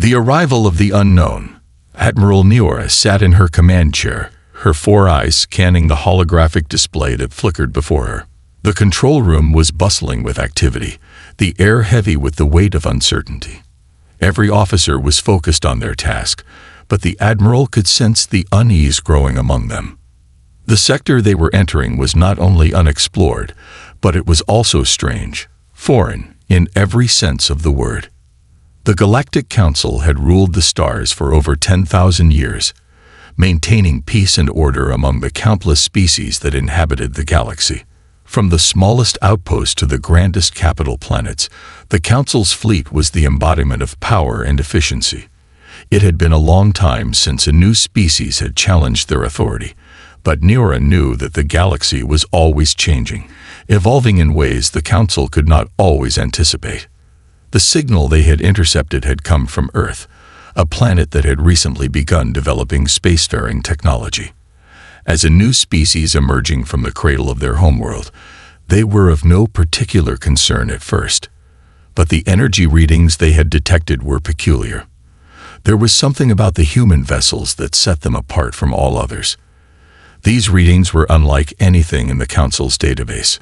The arrival of the unknown. Admiral Neora sat in her command chair, her 4 eyes scanning the holographic display that flickered before her. The control room was bustling with activity, the air heavy with the weight of uncertainty. Every officer was focused on their task, but the Admiral could sense the unease growing among them. The sector they were entering was not only unexplored, but it was also strange, foreign, in every sense of the word. The Galactic Council had ruled the stars for over 10,000 years, maintaining peace and order among the countless species that inhabited the galaxy. From the smallest outpost to the grandest capital planets, the Council's fleet was the embodiment of power and efficiency. It had been a long time since a new species had challenged their authority, but Neora knew that the galaxy was always changing, evolving in ways the Council could not always anticipate. The signal they had intercepted had come from Earth, a planet that had recently begun developing spacefaring technology. As a new species emerging from the cradle of their homeworld, they were of no particular concern at first. But the energy readings they had detected were peculiar. There was something about the human vessels that set them apart from all others. These readings were unlike anything in the Council's database.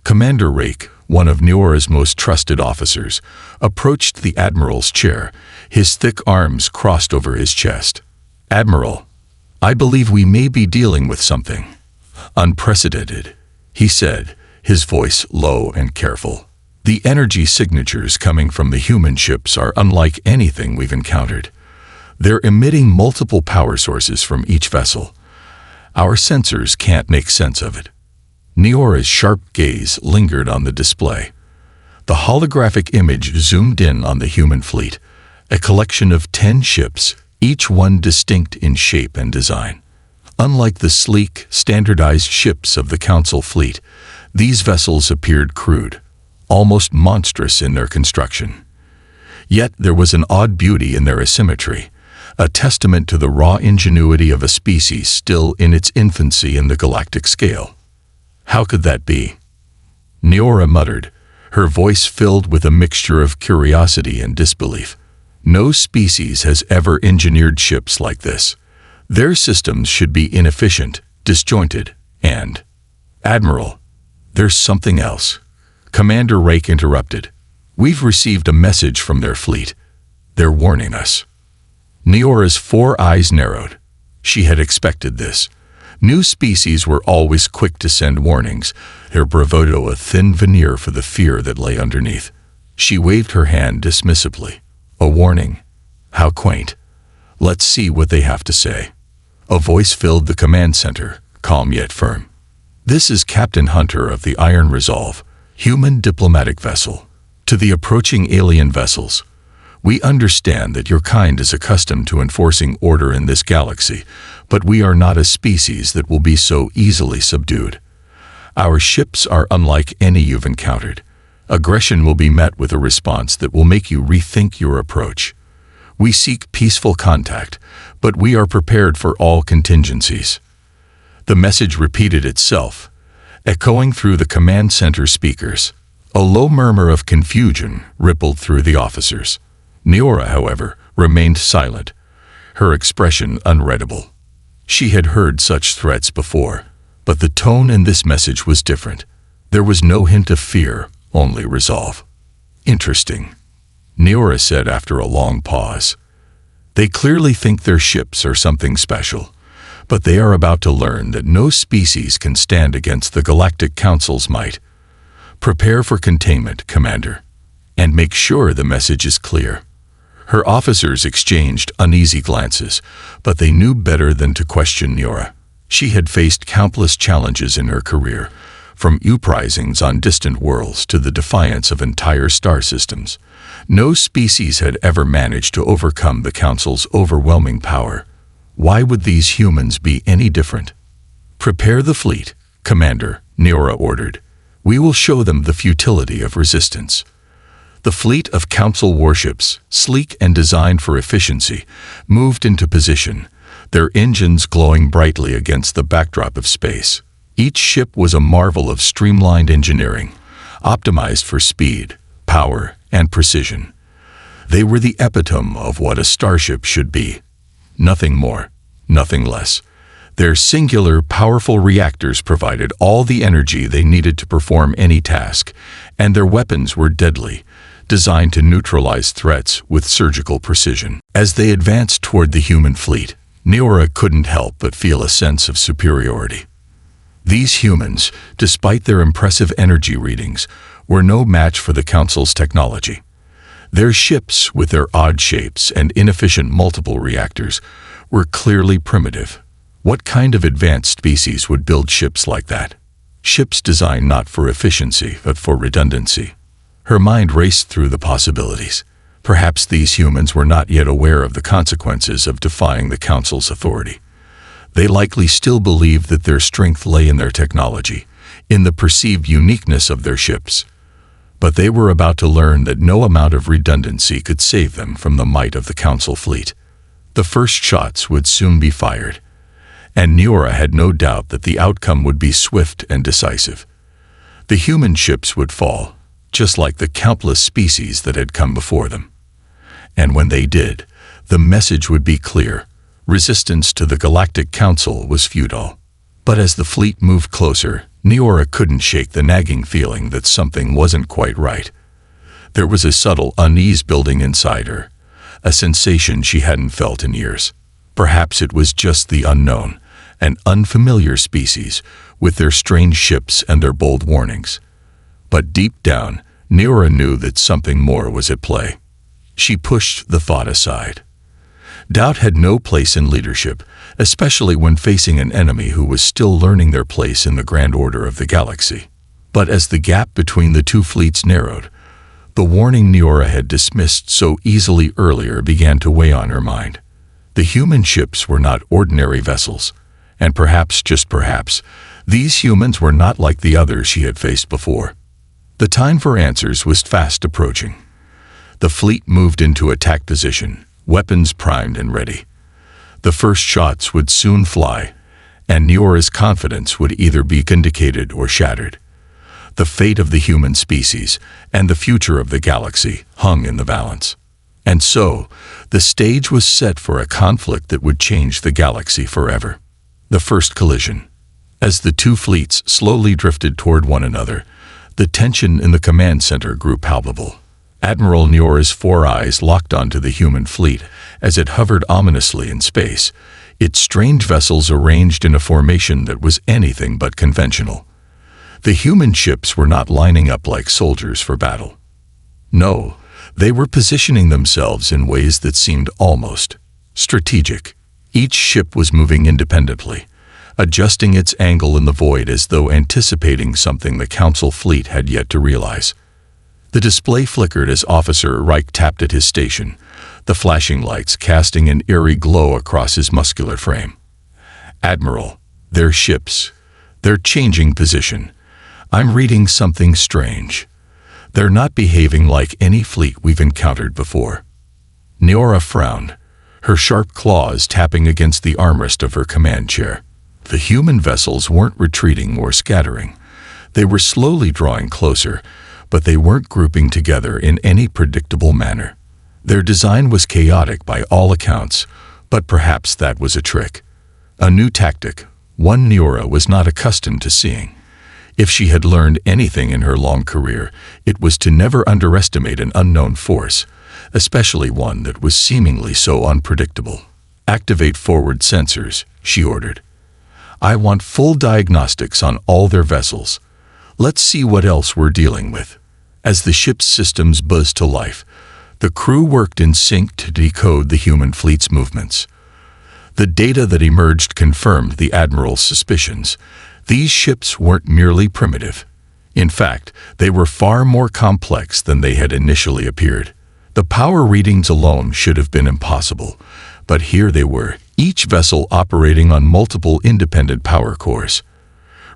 Commander Rake, one of Neora's most trusted officers, approached the Admiral's chair, his thick arms crossed over his chest. "Admiral, I believe we may be dealing with something unprecedented," he said, his voice low and careful. "The energy signatures coming from the human ships are unlike anything we've encountered. They're emitting multiple power sources from each vessel. Our sensors can't make sense of it." Neora's sharp gaze lingered on the display. The holographic image zoomed in on the human fleet, a collection of 10 ships, each one distinct in shape and design. Unlike the sleek, standardized ships of the Council fleet, these vessels appeared crude, almost monstrous in their construction. Yet there was an odd beauty in their asymmetry, a testament to the raw ingenuity of a species still in its infancy in the galactic scale. "How could that be?" Neora muttered, her voice filled with a mixture of curiosity and disbelief. "No species has ever engineered ships like this. Their systems should be inefficient, disjointed, and—" "Admiral, there's something else," Commander Rake interrupted. "We've received a message from their fleet. They're warning us." Neora's 4 eyes narrowed. She had expected this. New species were always quick to send warnings, their bravado a thin veneer for the fear that lay underneath. She waved her hand dismissively. "A warning? How quaint. Let's see what they have to say." A voice filled the command center, calm yet firm. "This is Captain Hunter of the Iron Resolve, human diplomatic vessel. To the approaching alien vessels. We understand that your kind is accustomed to enforcing order in this galaxy, but we are not a species that will be so easily subdued. Our ships are unlike any you've encountered. Aggression will be met with a response that will make you rethink your approach. We seek peaceful contact, but we are prepared for all contingencies." The message repeated itself, echoing through the command center speakers. A low murmur of confusion rippled through the officers. Neora, however, remained silent, her expression unreadable. She had heard such threats before, but the tone in this message was different. There was no hint of fear, only resolve. "Interesting," Neora said after a long pause. "They clearly think their ships are something special, but they are about to learn that no species can stand against the Galactic Council's might. Prepare for containment, Commander, and make sure the message is clear." Her officers exchanged uneasy glances, but they knew better than to question Neora. She had faced countless challenges in her career, from uprisings on distant worlds to the defiance of entire star systems. No species had ever managed to overcome the Council's overwhelming power. Why would these humans be any different? "Prepare the fleet, Commander," Neora ordered. "We will show them the futility of resistance." The fleet of Council warships, sleek and designed for efficiency, moved into position, their engines glowing brightly against the backdrop of space. Each ship was a marvel of streamlined engineering, optimized for speed, power, and precision. They were the epitome of what a starship should be. Nothing more, nothing less. Their singular, powerful reactors provided all the energy they needed to perform any task, and their weapons were deadly, designed to neutralize threats with surgical precision. As they advanced toward the human fleet, Neora couldn't help but feel a sense of superiority. These humans, despite their impressive energy readings, were no match for the Council's technology. Their ships, with their odd shapes and inefficient multiple reactors, were clearly primitive. What kind of advanced species would build ships like that? Ships designed not for efficiency, but for redundancy. Her mind raced through the possibilities. Perhaps these humans were not yet aware of the consequences of defying the Council's authority. They likely still believed that their strength lay in their technology, in the perceived uniqueness of their ships. But they were about to learn that no amount of redundancy could save them from the might of the Council fleet. The first shots would soon be fired, and Neora had no doubt that the outcome would be swift and decisive. The human ships would fall, just like the countless species that had come before them. And when they did, the message would be clear. Resistance to the Galactic Council was futile. But as the fleet moved closer, Neora couldn't shake the nagging feeling that something wasn't quite right. There was a subtle unease building inside her, a sensation she hadn't felt in years. Perhaps it was just the unknown, an unfamiliar species, with their strange ships and their bold warnings. But deep down, Neora knew that something more was at play. She pushed the thought aside. Doubt had no place in leadership, especially when facing an enemy who was still learning their place in the grand order of the galaxy. But as the gap between the two fleets narrowed, the warning Neora had dismissed so easily earlier began to weigh on her mind. The human ships were not ordinary vessels, and perhaps, just perhaps, these humans were not like the others she had faced before. The time for answers was fast approaching. The fleet moved into attack position, weapons primed and ready. The first shots would soon fly, and Neora's confidence would either be vindicated or shattered. The fate of the human species and the future of the galaxy hung in the balance. And so, the stage was set for a conflict that would change the galaxy forever. The first collision. As the two fleets slowly drifted toward one another, the tension in the command center grew palpable. Admiral Neora's four eyes locked onto the human fleet as it hovered ominously in space, its strange vessels arranged in a formation that was anything but conventional. The human ships were not lining up like soldiers for battle. No, they were positioning themselves in ways that seemed almost strategic. Each ship was moving independently, adjusting its angle in the void as though anticipating something the Council fleet had yet to realize. The display flickered as Officer Reich tapped at his station, the flashing lights casting an eerie glow across his muscular frame. "Admiral, their ships. They're changing position. I'm reading something strange. They're not behaving like any fleet we've encountered before." Neora frowned, her sharp claws tapping against the armrest of her command chair. The human vessels weren't retreating or scattering. They were slowly drawing closer, but they weren't grouping together in any predictable manner. Their design was chaotic by all accounts, but perhaps that was a trick. A new tactic, one Neora was not accustomed to seeing. If she had learned anything in her long career, it was to never underestimate an unknown force, especially one that was seemingly so unpredictable. "Activate forward sensors," she ordered. "I want full diagnostics on all their vessels. Let's see what else we're dealing with." As the ship's systems buzzed to life, the crew worked in sync to decode the human fleet's movements. The data that emerged confirmed the Admiral's suspicions. These ships weren't merely primitive. In fact, they were far more complex than they had initially appeared. The power readings alone should have been impossible, but here they were, each vessel operating on multiple independent power cores.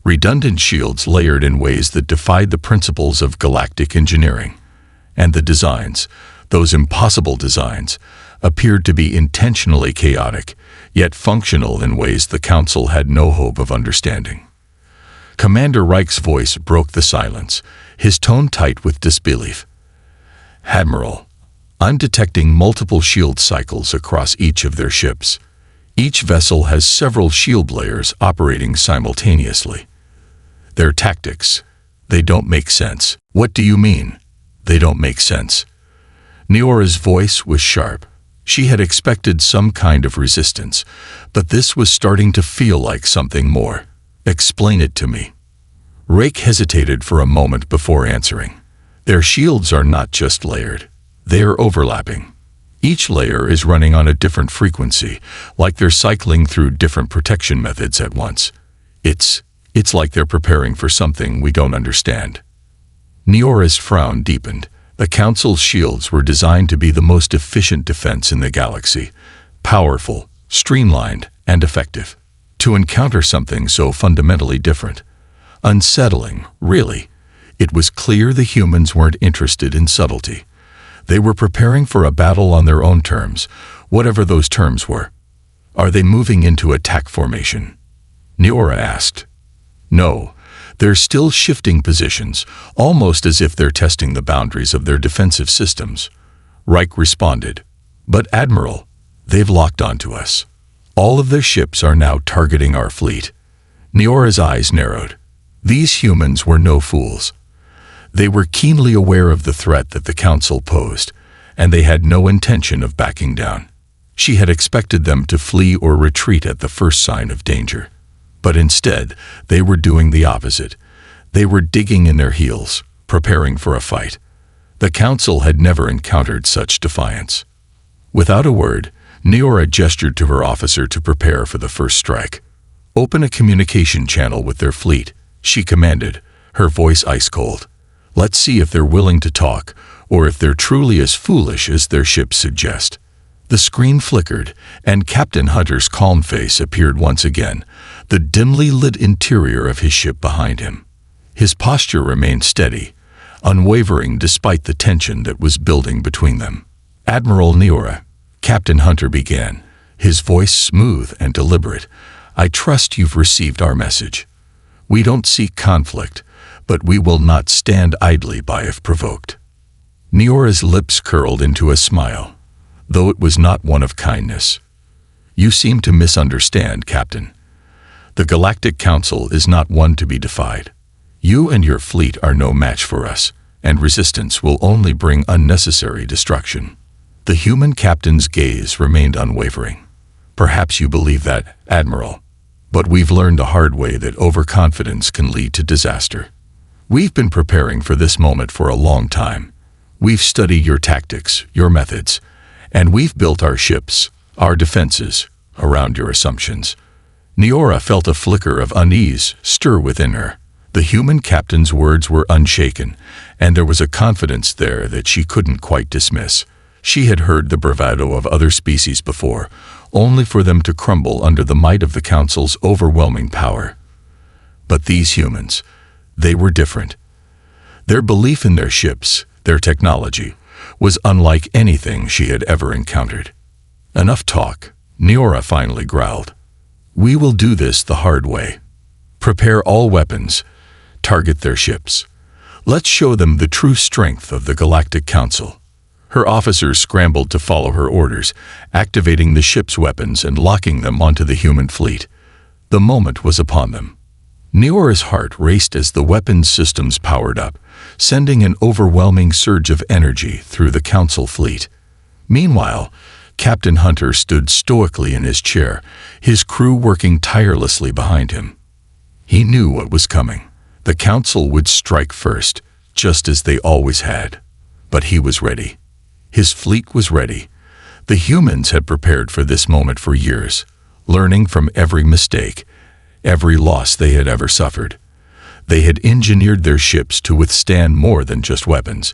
Redundant shields layered in ways that defied the principles of galactic engineering. And the designs, those impossible designs, appeared to be intentionally chaotic, yet functional in ways the Council had no hope of understanding. Commander Reich's voice broke the silence, his tone tight with disbelief. "Admiral, I'm detecting multiple shield cycles across each of their ships. Each vessel has several shield layers operating simultaneously. Their tactics, they don't make sense. What do you mean? They don't make sense. Neora's voice was sharp. She had expected some kind of resistance, but this was starting to feel like something more. Explain it to me. Rake hesitated for a moment before answering. Their shields are not just layered. They are overlapping. Each layer is running on a different frequency, like they're cycling through different protection methods at once. It's like they're preparing for something we don't understand. Neora's frown deepened. The Council's shields were designed to be the most efficient defense in the galaxy. Powerful, streamlined, and effective. To encounter something so fundamentally different. Unsettling, really. It was clear the humans weren't interested in subtlety. They were preparing for a battle on their own terms, whatever those terms were. Are they moving into attack formation? Neora asked. No, they're still shifting positions, almost as if they're testing the boundaries of their defensive systems. Reich responded. But Admiral, they've locked onto us. All of their ships are now targeting our fleet. Neora's eyes narrowed. These humans were no fools. They were keenly aware of the threat that the Council posed, and they had no intention of backing down. She had expected them to flee or retreat at the first sign of danger. But instead, they were doing the opposite. They were digging in their heels, preparing for a fight. The Council had never encountered such defiance. Without a word, Neora gestured to her officer to prepare for the first strike. Open a communication channel with their fleet, she commanded, her voice ice-cold. Let's see if they're willing to talk, or if they're truly as foolish as their ships suggest. The screen flickered, and Captain Hunter's calm face appeared once again, the dimly lit interior of his ship behind him. His posture remained steady, unwavering despite the tension that was building between them. Admiral Neora, Captain Hunter began, his voice smooth and deliberate. I trust you've received our message. We don't seek conflict, but we will not stand idly by if provoked. Neora's lips curled into a smile, though it was not one of kindness. You seem to misunderstand, Captain. The Galactic Council is not one to be defied. You and your fleet are no match for us, and resistance will only bring unnecessary destruction. The human captain's gaze remained unwavering. Perhaps you believe that, Admiral, but we've learned the hard way that overconfidence can lead to disaster. We've been preparing for this moment for a long time. We've studied your tactics, your methods, and we've built our ships, our defenses, around your assumptions. Neora felt a flicker of unease stir within her. The human captain's words were unshaken, and there was a confidence there that she couldn't quite dismiss. She had heard the bravado of other species before, only for them to crumble under the might of the Council's overwhelming power. But these humans, they were different. Their belief in their ships, their technology, was unlike anything she had ever encountered. Enough talk, Neora finally growled. We will do this the hard way. Prepare all weapons. Target their ships. Let's show them the true strength of the Galactic Council. Her officers scrambled to follow her orders, activating the ship's weapons and locking them onto the human fleet. The moment was upon them. Neora's heart raced as the weapons systems powered up, sending an overwhelming surge of energy through the Council fleet. Meanwhile, Captain Hunter stood stoically in his chair, his crew working tirelessly behind him. He knew what was coming. The Council would strike first, just as they always had. But he was ready. His fleet was ready. The humans had prepared for this moment for years, learning from every mistake, every loss they had ever suffered. They had engineered their ships to withstand more than just weapons.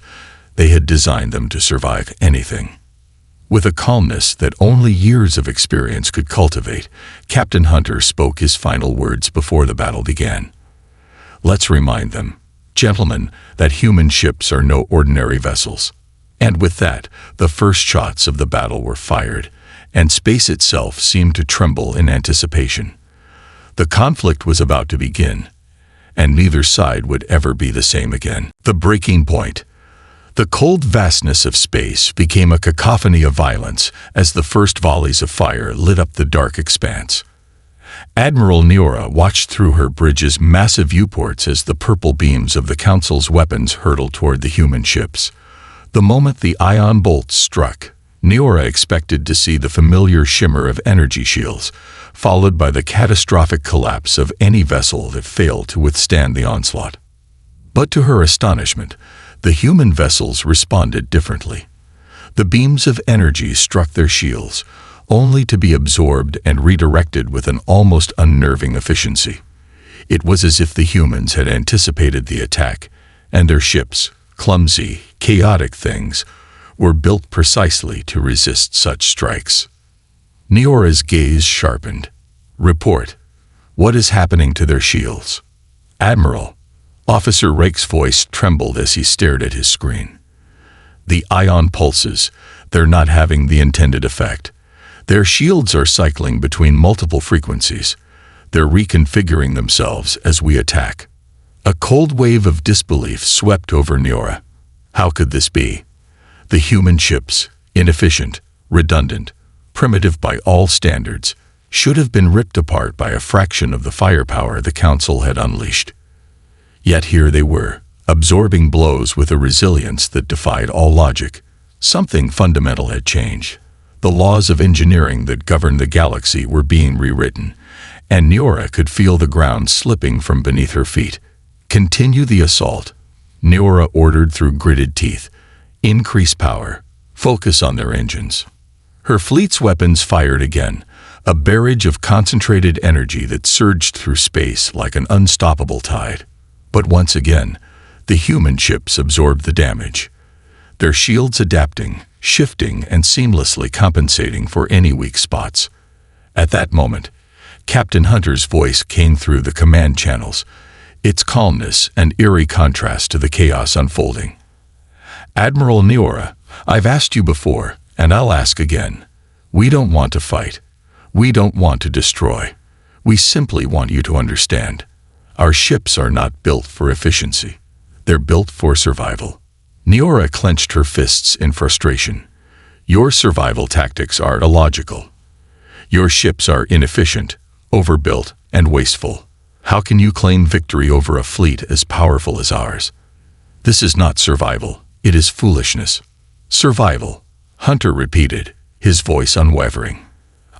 They had designed them to survive anything. With a calmness that only years of experience could cultivate, Captain Hunter spoke his final words before the battle began. Let's remind them, gentlemen, that human ships are no ordinary vessels. And with that, the first shots of the battle were fired, and space itself seemed to tremble in anticipation. The conflict was about to begin, and neither side would ever be the same again. The breaking point. The cold vastness of space became a cacophony of violence as the first volleys of fire lit up the dark expanse. Admiral Neora watched through her bridge's massive viewports as the purple beams of the Council's weapons hurtled toward the human ships. The moment the ion bolts struck, Neora expected to see the familiar shimmer of energy shields, followed by the catastrophic collapse of any vessel that failed to withstand the onslaught. But to her astonishment, the human vessels responded differently. The beams of energy struck their shields, only to be absorbed and redirected with an almost unnerving efficiency. It was as if the humans had anticipated the attack, and their ships, clumsy, chaotic things, were built precisely to resist such strikes. Neora's gaze sharpened. "Report. What is happening to their shields?" "Admiral." Officer Rake's voice trembled as he stared at his screen. "The ion pulses. They're not having the intended effect. Their shields are cycling between multiple frequencies. They're reconfiguring themselves as we attack." A cold wave of disbelief swept over Neora. How could this be? The human ships, inefficient, redundant, primitive by all standards, should have been ripped apart by a fraction of the firepower the Council had unleashed. Yet here they were, absorbing blows with a resilience that defied all logic. Something fundamental had changed. The laws of engineering that governed the galaxy were being rewritten, and Neora could feel the ground slipping from beneath her feet. "Continue the assault," Neora ordered through gritted teeth. "Increase power. Focus on their engines." Her fleet's weapons fired again, a barrage of concentrated energy that surged through space like an unstoppable tide. But once again, the human ships absorbed the damage, their shields adapting, shifting, and seamlessly compensating for any weak spots. At that moment, Captain Hunter's voice came through the command channels, its calmness an eerie contrast to the chaos unfolding. "Admiral Neora, I've asked you before, and I'll ask again. We don't want to fight. We don't want to destroy. We simply want you to understand. Our ships are not built for efficiency. They're built for survival." Neora clenched her fists in frustration. "Your survival tactics are illogical. Your ships are inefficient, overbuilt, and wasteful. How can you claim victory over a fleet as powerful as ours? This is not survival, it is foolishness." "Survival," Hunter repeated, his voice unwavering.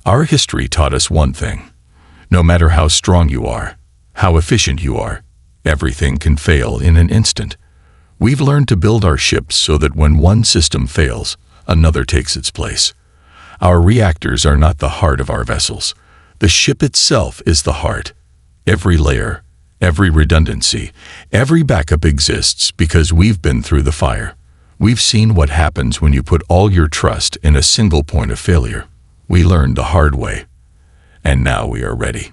"Our history taught us one thing. No matter how strong you are, how efficient you are, everything can fail in an instant. We've learned to build our ships so that when one system fails, another takes its place. Our reactors are not the heart of our vessels. The ship itself is the heart. Every layer, every redundancy, every backup exists because we've been through the fire. We've seen what happens when you put all your trust in a single point of failure. We learned the hard way. And now we are ready."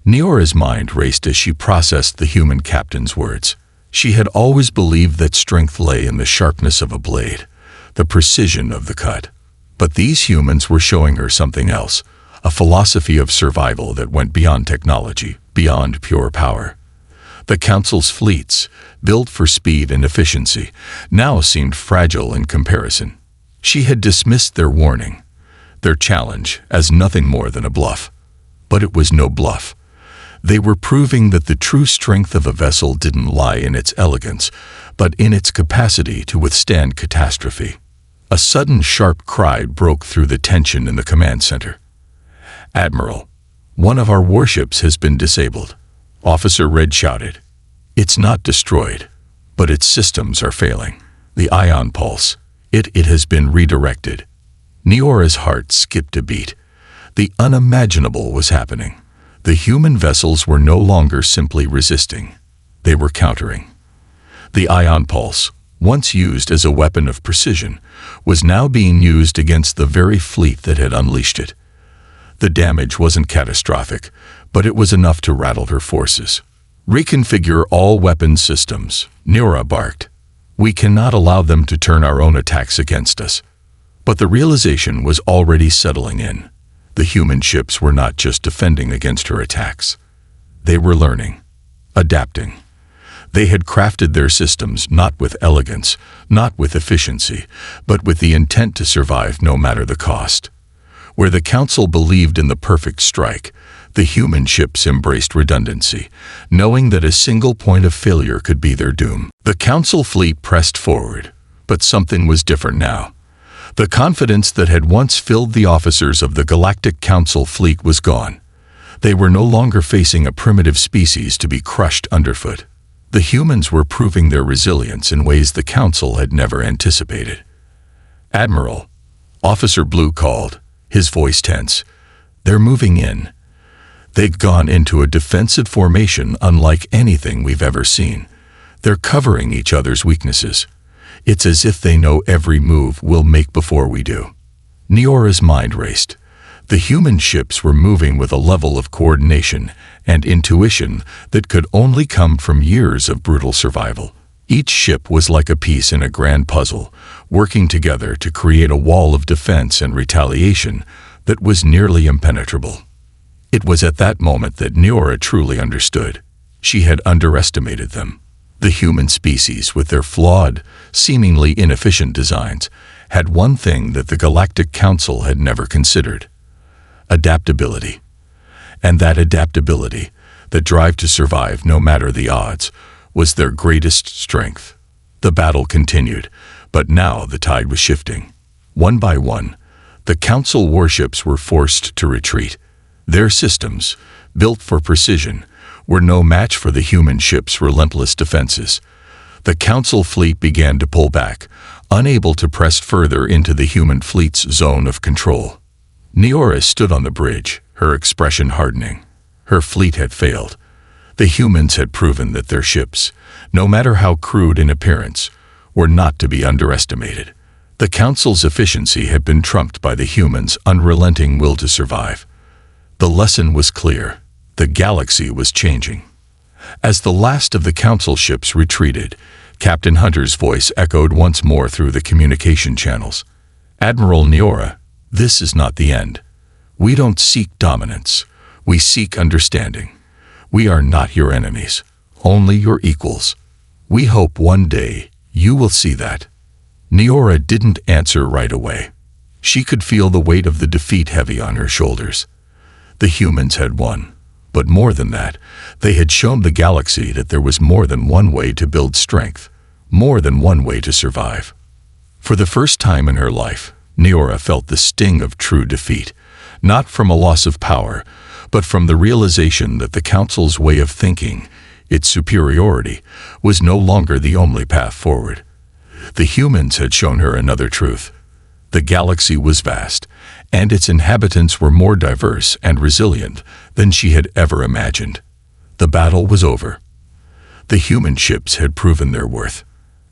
Neora's mind raced as she processed the human captain's words. She had always believed that strength lay in the sharpness of a blade, the precision of the cut. But these humans were showing her something else, a philosophy of survival that went beyond technology, beyond pure power. The Council's fleets, built for speed and efficiency, now seemed fragile in comparison. She had dismissed their warning, their challenge, as nothing more than a bluff. But it was no bluff. They were proving that the true strength of a vessel didn't lie in its elegance, but in its capacity to withstand catastrophe. A sudden sharp cry broke through the tension in the command center. "Admiral, one of our warships has been disabled," Officer Red shouted. "It's not destroyed, but its systems are failing. The ion pulse, it has been redirected." Neora's heart skipped a beat. The unimaginable was happening. The human vessels were no longer simply resisting. They were countering. The ion pulse, once used as a weapon of precision, was now being used against the very fleet that had unleashed it. The damage wasn't catastrophic, but it was enough to rattle her forces. "Reconfigure all weapon systems," Neora barked. "We cannot allow them to turn our own attacks against us." But the realization was already settling in. The human ships were not just defending against her attacks. They were learning, adapting. They had crafted their systems not with elegance, not with efficiency, but with the intent to survive no matter the cost. Where the Council believed in the perfect strike, the human ships embraced redundancy, knowing that a single point of failure could be their doom. The Council fleet pressed forward, but something was different now. The confidence that had once filled the officers of the Galactic Council fleet was gone. They were no longer facing a primitive species to be crushed underfoot. The humans were proving their resilience in ways the Council had never anticipated. "Admiral," Officer Blue called, his voice tense. "They're moving in. They've gone into a defensive formation unlike anything we've ever seen. They're covering each other's weaknesses. It's as if they know every move we'll make before we do." Neora's mind raced. The human ships were moving with a level of coordination and intuition that could only come from years of brutal survival. Each ship was like a piece in a grand puzzle, working together to create a wall of defense and retaliation that was nearly impenetrable. It was at that moment that Neora truly understood. She had underestimated them. The human species, with their flawed, seemingly inefficient designs, had one thing that the Galactic Council had never considered: adaptability. And that adaptability, the drive to survive no matter the odds, was their greatest strength. The battle continued, but now the tide was shifting. One by one, the Council warships were forced to retreat. Their systems, built for precision, were no match for the human ships' relentless defenses. The Council fleet began to pull back, unable to press further into the human fleet's zone of control. Neora stood on the bridge, her expression hardening. Her fleet had failed. The humans had proven that their ships, no matter how crude in appearance, were not to be underestimated. The Council's efficiency had been trumped by the humans' unrelenting will to survive. The lesson was clear. The galaxy was changing. As the last of the Council ships retreated, Captain Hunter's voice echoed once more through the communication channels. "Admiral Neora, this is not the end. We don't seek dominance. We seek understanding. We are not your enemies, only your equals. We hope one day you will see that." Neora didn't answer right away. She could feel the weight of the defeat heavy on her shoulders. The humans had won. But more than that, they had shown the galaxy that there was more than one way to build strength, more than one way to survive. For the first time in her life, Neora felt the sting of true defeat, not from a loss of power, but from the realization that the Council's way of thinking, its superiority, was no longer the only path forward. The humans had shown her another truth. The galaxy was vast, and its inhabitants were more diverse and resilient than she had ever imagined. The battle was over. The human ships had proven their worth,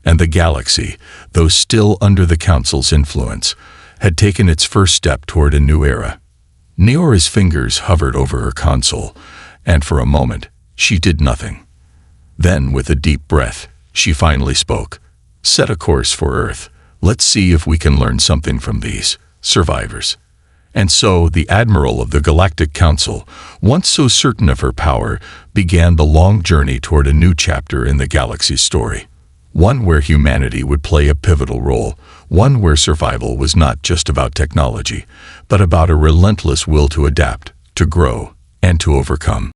and the galaxy, though still under the Council's influence, had taken its first step toward a new era. Neora's fingers hovered over her console, and for a moment, she did nothing. Then, with a deep breath, she finally spoke. "Set a course for Earth. Let's see if we can learn something from these survivors." And so, the Admiral of the Galactic Council, once so certain of her power, began the long journey toward a new chapter in the galaxy's story. One where humanity would play a pivotal role, one where survival was not just about technology, but about a relentless will to adapt, to grow, and to overcome.